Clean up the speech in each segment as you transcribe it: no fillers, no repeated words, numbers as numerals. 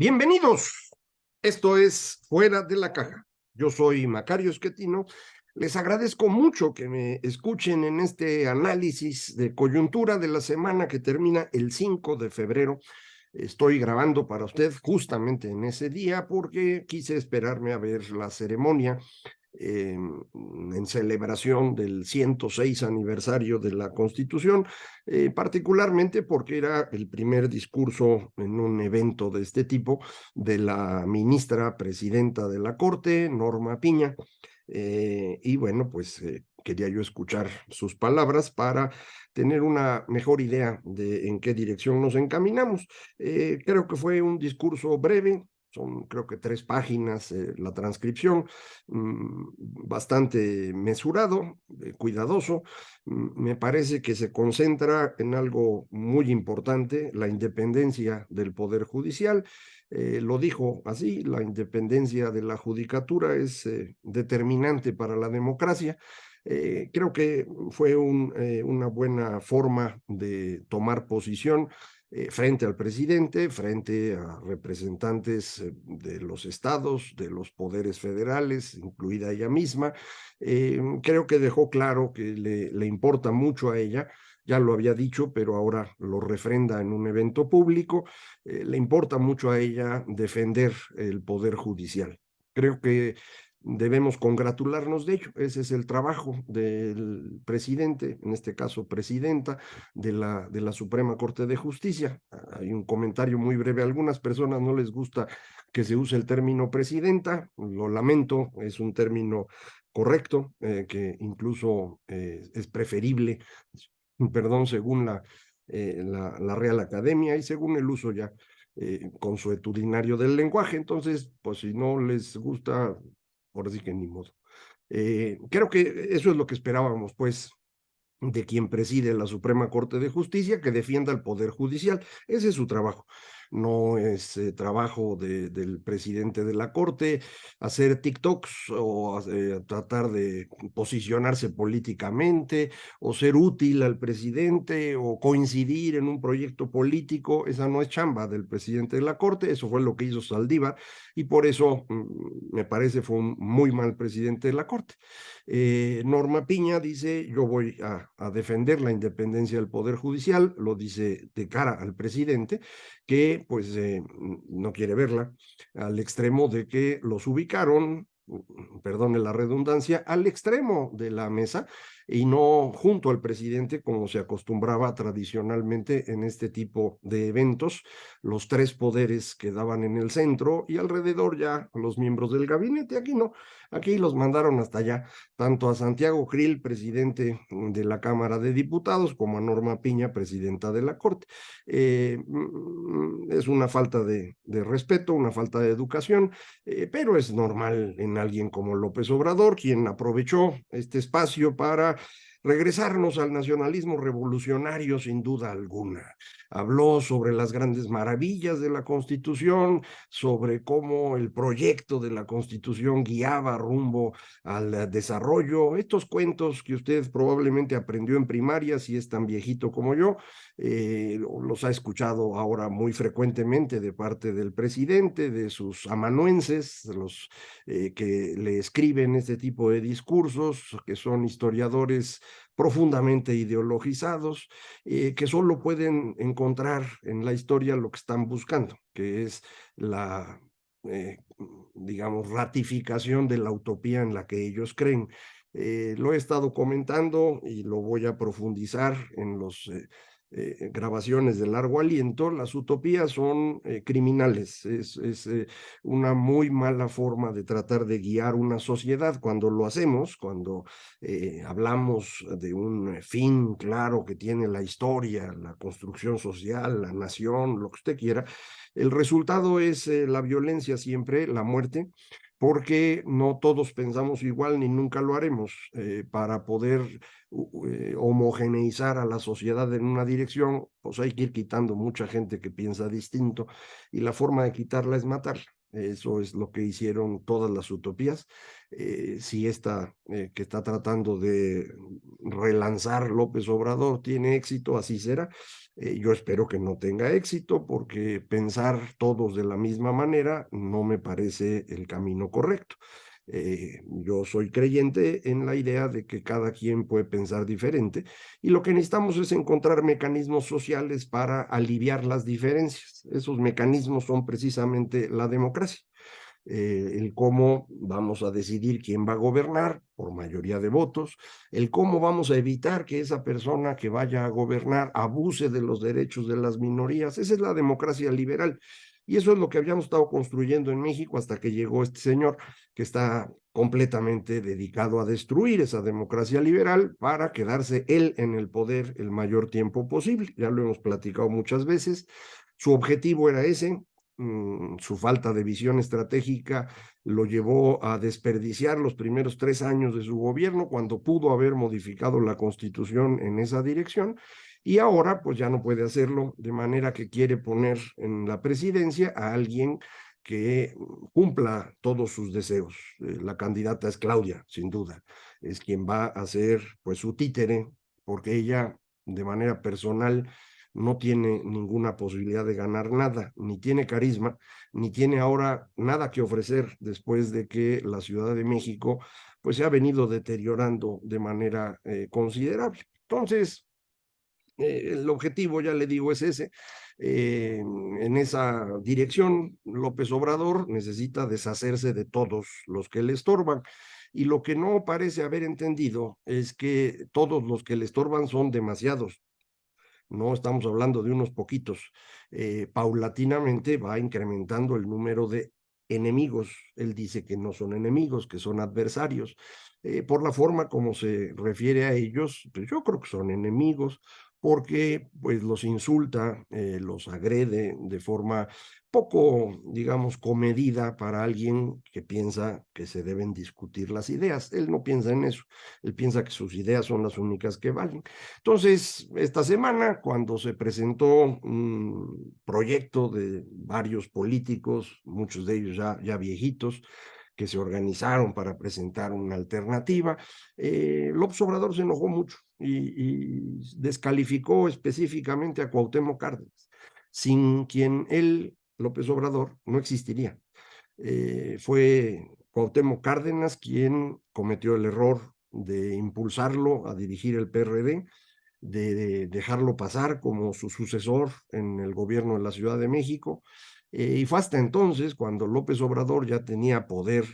Bienvenidos. Esto es Fuera de la Caja. Yo soy Macario Esquetino. Les agradezco mucho que me escuchen en este análisis de coyuntura de la semana que termina el 5 de febrero. Estoy grabando para usted justamente en ese día porque quise esperarme a ver la ceremonia en celebración del 106 aniversario de la Constitución, particularmente porque era el primer discurso en un evento de este tipo de la ministra presidenta de la Corte, Norma Piña. Y bueno, pues quería yo escuchar sus palabras para tener una mejor idea de en qué dirección nos encaminamos. Creo que fue un discurso breve, son creo que 3 páginas la transcripción, bastante mesurado, cuidadoso. Me parece que se concentra en algo muy importante, la independencia del Poder Judicial. Lo dijo así, la independencia de la judicatura es determinante para la democracia. Creo que fue una buena forma de tomar posición frente al presidente, frente a representantes de los estados, de los poderes federales, incluida ella misma. Creo que dejó claro que le importa mucho a ella. Ya lo había dicho, pero ahora lo refrenda en un evento público. Le importa mucho a ella defender el poder judicial. Creo que debemos congratularnos de ello. Ese es el trabajo del presidente, en este caso presidenta de la Suprema Corte de Justicia. Hay un comentario muy breve. A algunas personas no les gusta que se use el término presidenta. Lo lamento, es un término correcto, que incluso es preferible, perdón, según la Real Academia y según el uso ya consuetudinario del lenguaje. Entonces, pues si no les gusta, por así que ni modo. Creo que eso es lo que esperábamos, pues, de quien preside la Suprema Corte de Justicia, que defienda el Poder Judicial. Ese es su trabajo. No es trabajo del presidente de la Corte hacer TikToks o tratar de posicionarse políticamente o ser útil al presidente o coincidir en un proyecto político. Esa no es chamba del presidente de la Corte. Eso fue lo que hizo Saldívar y por eso me parece fue un muy mal presidente de la Corte. Norma Piña dice, yo voy a defender la independencia del Poder Judicial, lo dice de cara al presidente, que pues no quiere verla, al extremo de que los ubicaron, perdone la redundancia, al extremo de la mesa y no junto al presidente como se acostumbraba tradicionalmente en este tipo de eventos. Los 3 poderes quedaban en el centro y alrededor ya los miembros del gabinete. Aquí no, aquí los mandaron hasta allá, tanto a Santiago Krill, presidente de la Cámara de Diputados, como a Norma Piña, presidenta de la Corte. Es una falta de respeto, una falta de educación, pero es normal en alguien como López Obrador, quien aprovechó este espacio para regresarnos al nacionalismo revolucionario sin duda alguna. Habló sobre las grandes maravillas de la Constitución, sobre cómo el proyecto de la Constitución guiaba rumbo al desarrollo. Estos cuentos que usted probablemente aprendió en primaria, si es tan viejito como yo, los ha escuchado ahora muy frecuentemente de parte del presidente, de sus amanuenses, los que le escriben este tipo de discursos, que son historiadores profundamente ideologizados, que solo pueden encontrar en la historia lo que están buscando, que es la, eh, digamos, ratificación de la utopía en la que ellos creen. Lo he estado comentando y lo voy a profundizar en los grabaciones de largo aliento. Las utopías son criminales, es una muy mala forma de tratar de guiar una sociedad cuando lo hacemos, cuando hablamos de un fin claro que tiene la historia, la construcción social, la nación, lo que usted quiera. El resultado es la violencia siempre, la muerte, porque no todos pensamos igual ni nunca lo haremos. Para poder homogeneizar a la sociedad en una dirección, pues hay que ir quitando mucha gente que piensa distinto y la forma de quitarla es matarla. Eso es lo que hicieron todas las utopías. Si esta que está tratando de relanzar López Obrador tiene éxito, así será. Yo espero que no tenga éxito porque pensar todos de la misma manera no me parece el camino correcto. Yo soy creyente en la idea de que cada quien puede pensar diferente y lo que necesitamos es encontrar mecanismos sociales para aliviar las diferencias. Esos mecanismos son precisamente la democracia. El cómo vamos a decidir quién va a gobernar por mayoría de votos, el cómo vamos a evitar que esa persona que vaya a gobernar abuse de los derechos de las minorías. Esa es la democracia liberal. Y eso es lo que habíamos estado construyendo en México hasta que llegó este señor que está completamente dedicado a destruir esa democracia liberal para quedarse él en el poder el mayor tiempo posible. Ya lo hemos platicado muchas veces. Su objetivo era ese, su falta de visión estratégica lo llevó a desperdiciar los primeros 3 años de su gobierno cuando pudo haber modificado la constitución en esa dirección y ahora pues ya no puede hacerlo, de manera que quiere poner en la presidencia a alguien que cumpla todos sus deseos. La candidata es Claudia, sin duda, es quien va a ser pues su títere, porque ella de manera personal no tiene ninguna posibilidad de ganar nada, ni tiene carisma, ni tiene ahora nada que ofrecer después de que la Ciudad de México pues se ha venido deteriorando de manera considerable. Entonces, el objetivo, ya le digo, es ese. En esa dirección, López Obrador necesita deshacerse de todos los que le estorban. Y lo que no parece haber entendido es que todos los que le estorban son demasiados. No estamos hablando de unos poquitos. Paulatinamente va incrementando el número de enemigos. Él dice que no son enemigos, que son adversarios. Por la forma como se refiere a ellos, pues yo creo que son enemigos porque pues los insulta, los agrede de forma poco, digamos, comedida para alguien que piensa que se deben discutir las ideas. Él no piensa en eso, él piensa que sus ideas son las únicas que valen. Entonces, esta semana, cuando se presentó un proyecto de varios políticos, muchos de ellos ya viejitos, que se organizaron para presentar una alternativa, López Obrador se enojó mucho y descalificó específicamente a Cuauhtémoc Cárdenas, sin quien él, López Obrador, no existiría. Fue Cuauhtémoc Cárdenas quien cometió el error de impulsarlo a dirigir el PRD, de dejarlo pasar como su sucesor en el gobierno de la Ciudad de México. Y fue hasta entonces, cuando López Obrador ya tenía poder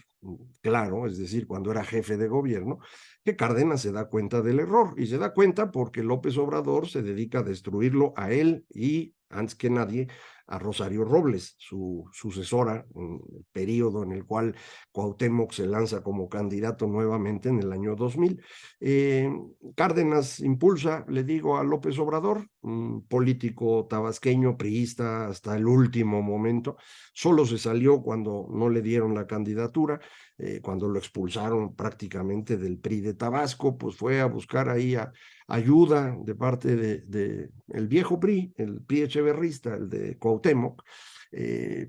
claro, es decir, cuando era jefe de gobierno, que Cárdenas se da cuenta del error. Y se da cuenta porque López Obrador se dedica a destruirlo a él y, antes que nadie, a Rosario Robles, su sucesora, en el periodo en el cual Cuauhtémoc se lanza como candidato nuevamente en el año 2000. Eh, Cárdenas impulsa, le digo, a López Obrador, un político tabasqueño, priista hasta el último momento. Solo se salió cuando no le dieron la candidatura, cuando lo expulsaron prácticamente del PRI de Tabasco, pues fue a buscar ahí ayuda de parte de el viejo PRI, el PRI echeverrista, el de Cuauhtémoc,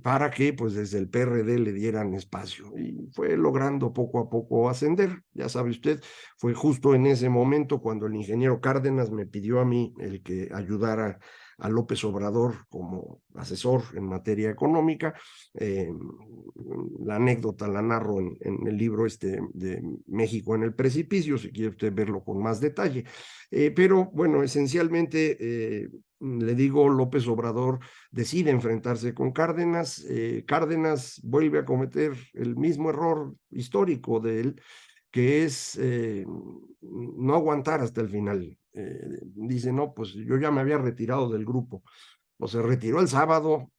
para que pues desde el PRD le dieran espacio y fue logrando poco a poco ascender. Ya sabe usted, fue justo en ese momento cuando el ingeniero Cárdenas me pidió a mí el que ayudara a López Obrador como asesor en materia económica. Eh, la anécdota la narro en el libro este de México en el precipicio, si quiere usted verlo con más detalle. Pero bueno, esencialmente, le digo, López Obrador decide enfrentarse con Cárdenas. Cárdenas vuelve a cometer el mismo error histórico de él, que es no aguantar hasta el final. Dice, no, pues yo ya me había retirado del grupo. O se retiró el sábado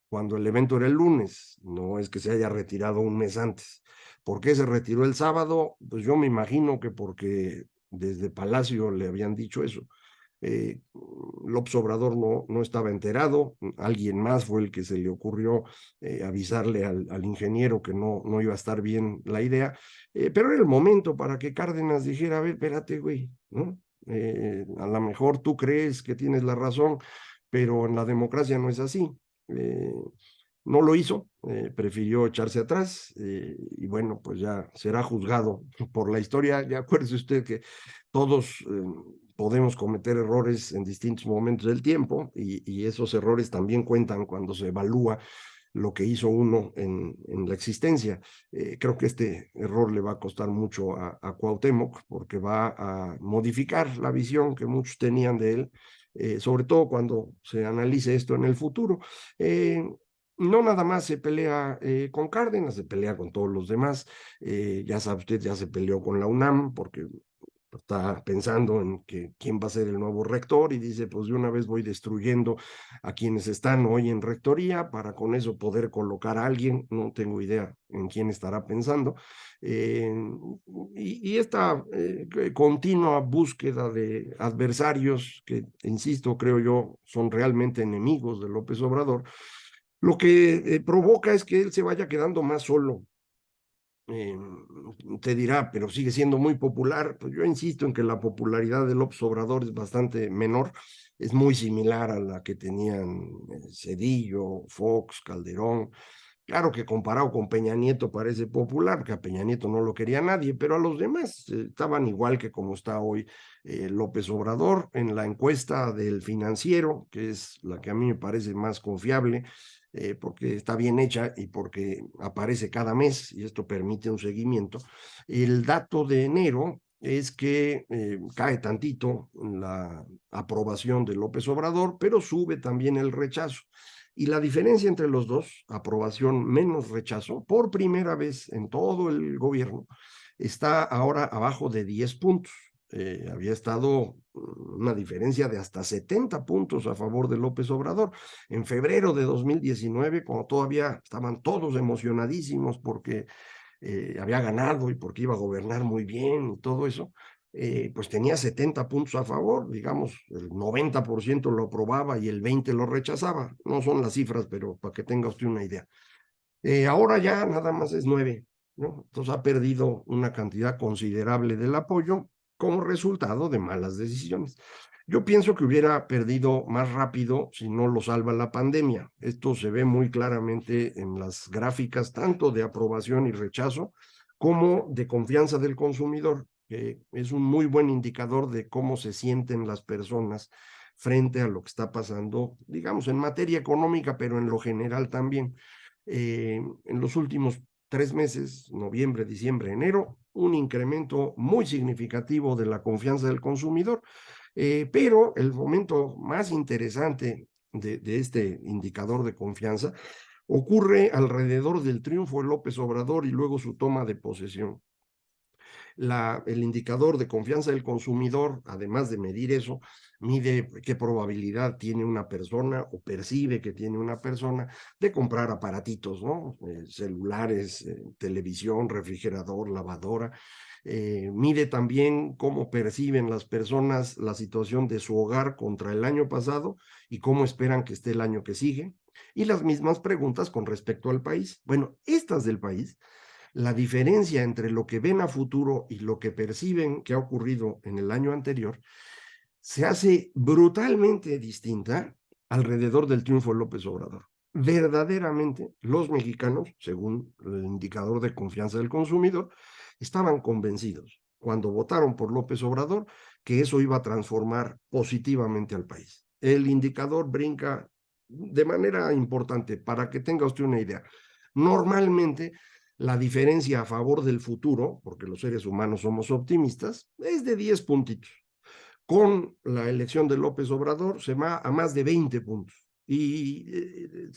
cuando el evento era el lunes, no es que se haya retirado un mes antes. ¿Por qué se retiró el sábado? Pues yo me imagino que porque desde Palacio le habían dicho eso. Eh, López Obrador no estaba enterado, alguien más fue el que se le ocurrió avisarle al ingeniero que no iba a estar bien la idea, pero era el momento para que Cárdenas dijera, a ver, espérate, güey, ¿no? A lo mejor tú crees que tienes la razón, pero en la democracia no es así. Eh, No lo hizo, prefirió echarse atrás y bueno, pues ya será juzgado por la historia. Ya acuérdese usted que todos podemos cometer errores en distintos momentos del tiempo y esos errores también cuentan cuando se evalúa lo que hizo uno en la existencia. Creo que este error le va a costar mucho a Cuauhtémoc porque va a modificar la visión que muchos tenían de él, sobre todo cuando se analice esto en el futuro. No nada más se pelea con Cárdenas, se pelea con todos los demás. Ya sabe usted, ya se peleó con la UNAM porque está pensando en que quién va a ser el nuevo rector y dice, pues de una vez voy destruyendo a quienes están hoy en rectoría para con eso poder colocar a alguien, no tengo idea en quién estará pensando. Eh, y esta continua búsqueda de adversarios que, insisto, creo yo, son realmente enemigos de López Obrador, lo que provoca es que él se vaya quedando más solo. eh, Te dirá, pero sigue siendo muy popular. Pues yo insisto en que la popularidad de López Obrador es bastante menor, es muy similar a la que tenían Zedillo, Fox, Calderón. Claro que comparado con Peña Nieto parece popular, porque a Peña Nieto no lo quería nadie, pero a los demás estaban igual que como está hoy López Obrador. En la encuesta del Financiero, que es la que a mí me parece más confiable, porque está bien hecha y porque aparece cada mes y esto permite un seguimiento. El dato de enero es que cae tantito la aprobación de López Obrador, pero sube también el rechazo. Y la diferencia entre los dos, aprobación menos rechazo, por primera vez en todo el gobierno, está ahora abajo de 10 puntos. Había estado una diferencia de hasta 70 puntos a favor de López Obrador. En febrero de 2019, cuando todavía estaban todos emocionadísimos porque había ganado y porque iba a gobernar muy bien y todo eso, pues tenía 70 puntos a favor, digamos, el 90% lo aprobaba y el 20% lo rechazaba. No son las cifras, pero para que tenga usted una idea. Ahora ya nada más es 9, ¿no? Entonces ha perdido una cantidad considerable del apoyo como resultado de malas decisiones. Yo pienso que hubiera perdido más rápido si no lo salva la pandemia. Esto se ve muy claramente en las gráficas tanto de aprobación y rechazo como de confianza del consumidor, que es un muy buen indicador de cómo se sienten las personas frente a lo que está pasando, digamos, en materia económica, pero en lo general también. En los últimos 3 meses, noviembre, diciembre, enero, un incremento muy significativo de la confianza del consumidor, pero el momento más interesante de este indicador de confianza ocurre alrededor del triunfo de López Obrador y luego su toma de posesión. El indicador de confianza del consumidor, además de medir eso, mide qué probabilidad tiene una persona o percibe que tiene una persona de comprar aparatitos, ¿no? Celulares, televisión, refrigerador, lavadora. Mide también cómo perciben las personas la situación de su hogar contra el año pasado y cómo esperan que esté el año que sigue. Y las mismas preguntas con respecto al país. Bueno, estas del país, la diferencia entre lo que ven a futuro y lo que perciben que ha ocurrido en el año anterior se hace brutalmente distinta alrededor del triunfo de López Obrador. Verdaderamente, los mexicanos, según el indicador de confianza del consumidor, estaban convencidos cuando votaron por López Obrador que eso iba a transformar positivamente al país. El indicador brinca de manera importante para que tenga usted una idea. Normalmente la diferencia a favor del futuro, porque los seres humanos somos optimistas, es de 10 puntitos. Con la elección de López Obrador se va a más de 20 puntos. Y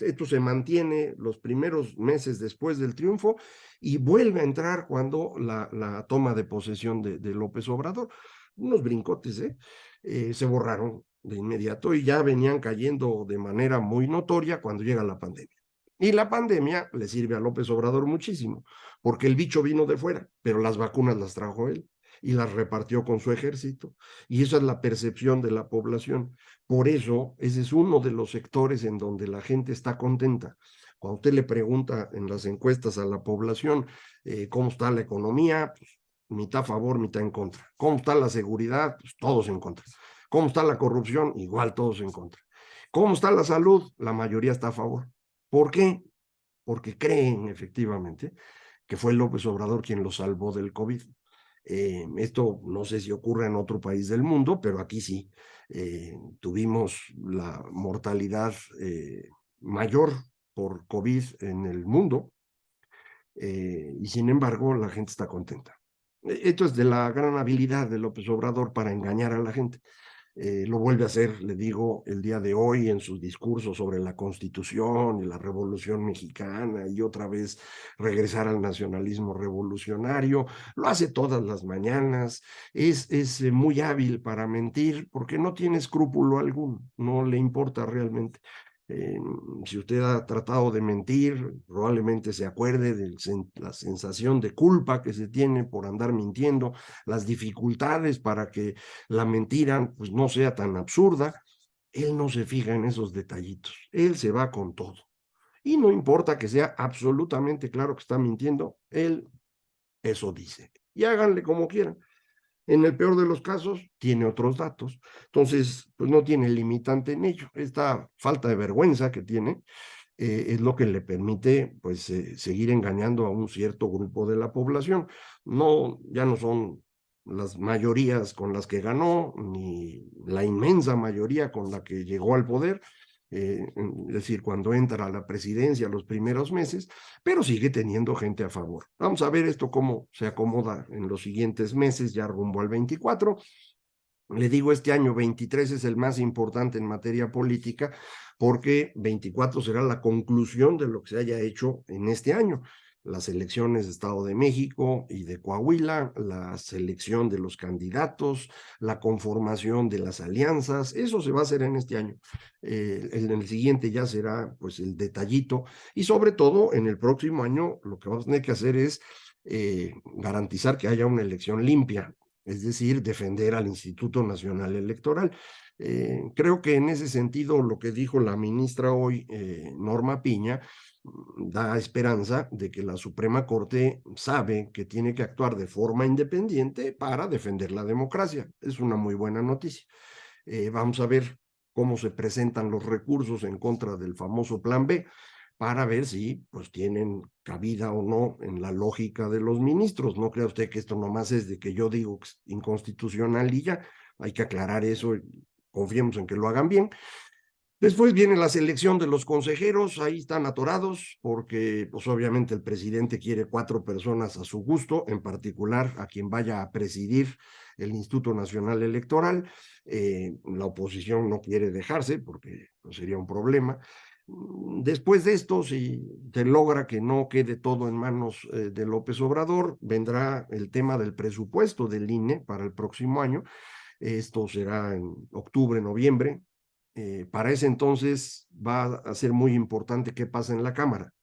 esto se mantiene los primeros meses después del triunfo y vuelve a entrar cuando la toma de posesión de López Obrador. Unos brincotes, se borraron de inmediato y ya venían cayendo de manera muy notoria cuando llega la pandemia. Y la pandemia le sirve a López Obrador muchísimo, porque el bicho vino de fuera, pero las vacunas las trajo él y las repartió con su ejército. Y esa es la percepción de la población. Por eso, ese es uno de los sectores en donde la gente está contenta. Cuando usted le pregunta en las encuestas a la población cómo está la economía, pues, mitad a favor, mitad en contra. ¿Cómo está la seguridad? Pues todos en contra. ¿Cómo está la corrupción? Igual todos en contra. ¿Cómo está la salud? La mayoría está a favor. ¿Por qué? porque creen efectivamente que fue López Obrador quien lo salvó del COVID. Esto no sé si ocurre en otro país del mundo, pero aquí sí. Tuvimos la mortalidad mayor por COVID en el mundo, y sin embargo la gente está contenta. Esto es de la gran habilidad de López Obrador para engañar a la gente. Lo vuelve a hacer, le digo, el día de hoy en sus discursos sobre la Constitución y la Revolución Mexicana y otra vez regresar al nacionalismo revolucionario. Lo hace todas las mañanas. Es muy hábil para mentir porque no tiene escrúpulo alguno, no le importa realmente. Eh, si usted ha tratado de mentir, probablemente se acuerde de la sensación de culpa que se tiene por andar mintiendo, las dificultades para que la mentira pues no sea tan absurda. Él no se fija en esos detallitos, él se va con todo. Y no importa que sea absolutamente claro que está mintiendo, él eso dice. Y háganle como quieran. En el peor de los casos, tiene otros datos. Entonces, pues no tiene limitante en ello. Esta falta de vergüenza que tiene es lo que le permite pues seguir engañando a un cierto grupo de la población. No, ya no son las mayorías con las que ganó, ni la inmensa mayoría con la que llegó al poder, es decir, cuando entra a la presidencia los primeros meses, pero sigue teniendo gente a favor. Vamos a ver esto cómo se acomoda en los siguientes meses, ya rumbo al 24. Le digo, este año 23 es el más importante en materia política porque 24 será la conclusión de lo que se haya hecho en este año. Las elecciones de Estado de México y de Coahuila, la selección de los candidatos, la conformación de las alianzas, eso se va a hacer en este año. En el siguiente ya será pues el detallito y sobre todo en el próximo año lo que vamos a tener que hacer es garantizar que haya una elección limpia, es decir, defender al Instituto Nacional Electoral. Creo que en ese sentido lo que dijo la ministra hoy, Norma Piña, da esperanza de que la Suprema Corte sabe que tiene que actuar de forma independiente para defender la democracia. Es una muy buena noticia. Vamos a ver cómo se presentan los recursos en contra del famoso Plan B para ver si pues tienen cabida o no en la lógica de los ministros. No crea usted que esto nomás es de que yo digo que es inconstitucional y ya. Hay que aclarar eso y confiemos en que lo hagan bien. Después viene la selección de los consejeros, ahí están atorados porque pues obviamente el presidente quiere 4 personas a su gusto, en particular a quien vaya a presidir el Instituto Nacional Electoral. La oposición no quiere dejarse porque pues, sería un problema. Después de esto, si se logra que no quede todo en manos de López Obrador, vendrá el tema del presupuesto del INE para el próximo año. Esto será en octubre, noviembre. Para ese entonces va a ser muy importante qué pasa en la Cámara.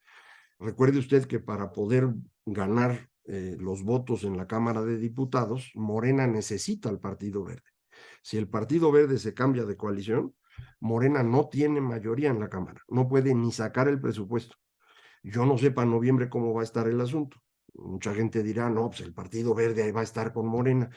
Recuerde usted que para poder ganar los votos en la Cámara de Diputados, Morena necesita al Partido Verde. Si el Partido Verde se cambia de coalición, Morena no tiene mayoría en la Cámara, no puede ni sacar el presupuesto. Yo no sé para noviembre cómo va a estar el asunto. Mucha gente dirá, no, pues el Partido Verde ahí va a estar con Morena.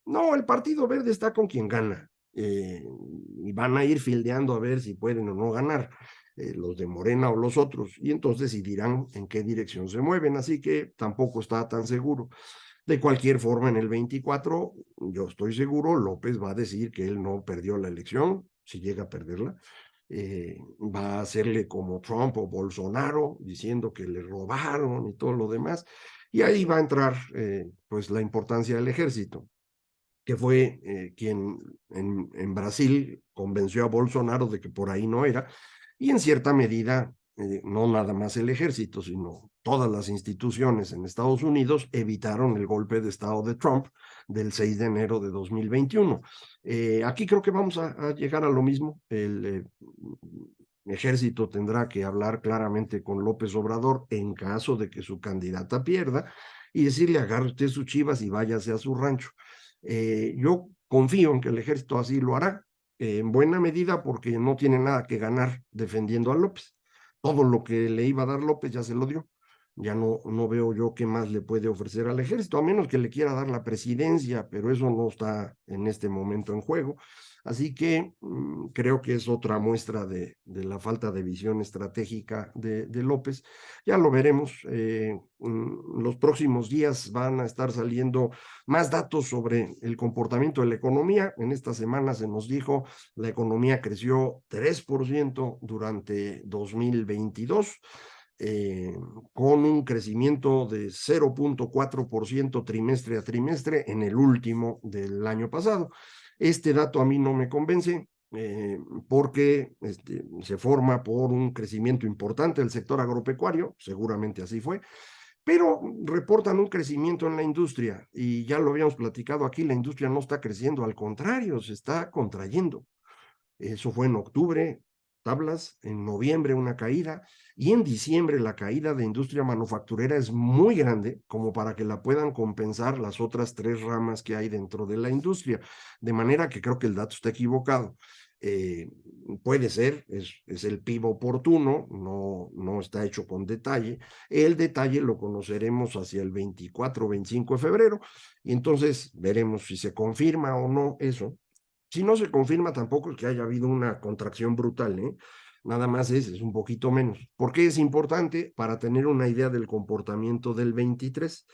No, el Partido Verde está con quien gana. Y van a ir fildeando a ver si pueden o no ganar los de Morena o los otros, y entonces y dirán en qué dirección se mueven, así que tampoco está tan seguro. De cualquier forma, en el 24, yo estoy seguro, López va a decir que él no perdió la elección, si llega a perderla. Va a hacerle como Trump o Bolsonaro, diciendo que le robaron y todo lo demás, y ahí va a entrar pues la importancia del ejército, que fue quien en Brasil convenció a Bolsonaro de que por ahí no era, y en cierta medida, no nada más el ejército, sino todas las instituciones en Estados Unidos evitaron el golpe de Estado de Trump del 6 de enero de 2021. Aquí creo que vamos a llegar a lo mismo. El ejército tendrá que hablar claramente con López Obrador en caso de que su candidata pierda y decirle agarre usted sus chivas y váyase a su rancho. Yo confío en que el ejército así lo hará, en buena medida porque no tiene nada que ganar defendiendo a López. Todo lo que le iba a dar López ya se lo dio. Ya no veo yo qué más le puede ofrecer al ejército, a menos que le quiera dar la presidencia, pero eso no está en este momento en juego. Así que creo que es otra muestra de la falta de visión estratégica de López. Ya lo veremos. Los próximos días van a estar saliendo más datos sobre el comportamiento de la economía. En esta semana se nos dijo la economía creció 3% durante 2022, con un crecimiento de 0.4% trimestre a trimestre en el último del año pasado. Este dato a mí no me convence, porque se forma por un crecimiento importante del sector agropecuario, seguramente así fue, pero reportan un crecimiento en la industria y ya lo habíamos platicado aquí, la industria no está creciendo, al contrario, se está contrayendo. Eso fue en octubre, tablas, en noviembre una caída, y en diciembre la caída de industria manufacturera es muy grande como para que la puedan compensar las otras tres ramas que hay dentro de la industria. De manera que creo que el dato está equivocado. Eh, Puede ser, es el PIB oportuno, no está hecho con detalle. El detalle lo conoceremos hacia el 24 o 25 de febrero, y entonces veremos si se confirma o no eso. Si no se confirma, tampoco es que haya habido una contracción brutal, ¿eh? Nada más es un poquito menos. ¿Por qué es importante? Para tener una idea del comportamiento del 23.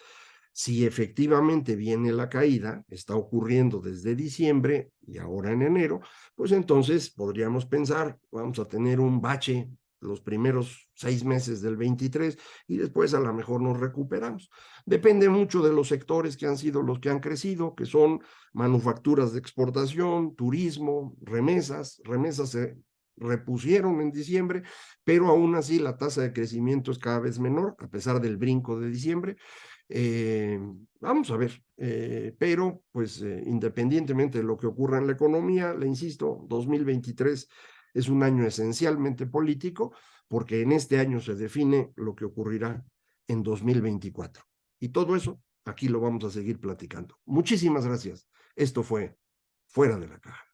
Si efectivamente viene la caída, está ocurriendo desde diciembre y ahora en enero, pues entonces podríamos pensar, vamos a tener un bache los primeros 6 meses del 23 y después a lo mejor nos recuperamos. Depende mucho de los sectores que han sido los que han crecido, que son manufacturas de exportación, turismo, remesas. Remesas se repusieron en diciembre, pero aún así la tasa de crecimiento es cada vez menor, a pesar del brinco de diciembre. Eh, Vamos a ver, pero pues independientemente de lo que ocurra en la economía, le insisto, 2023 es un año esencialmente político, porque en este año se define lo que ocurrirá en 2024. Y todo eso aquí lo vamos a seguir platicando. Muchísimas gracias. Esto fue Fuera de la Caja.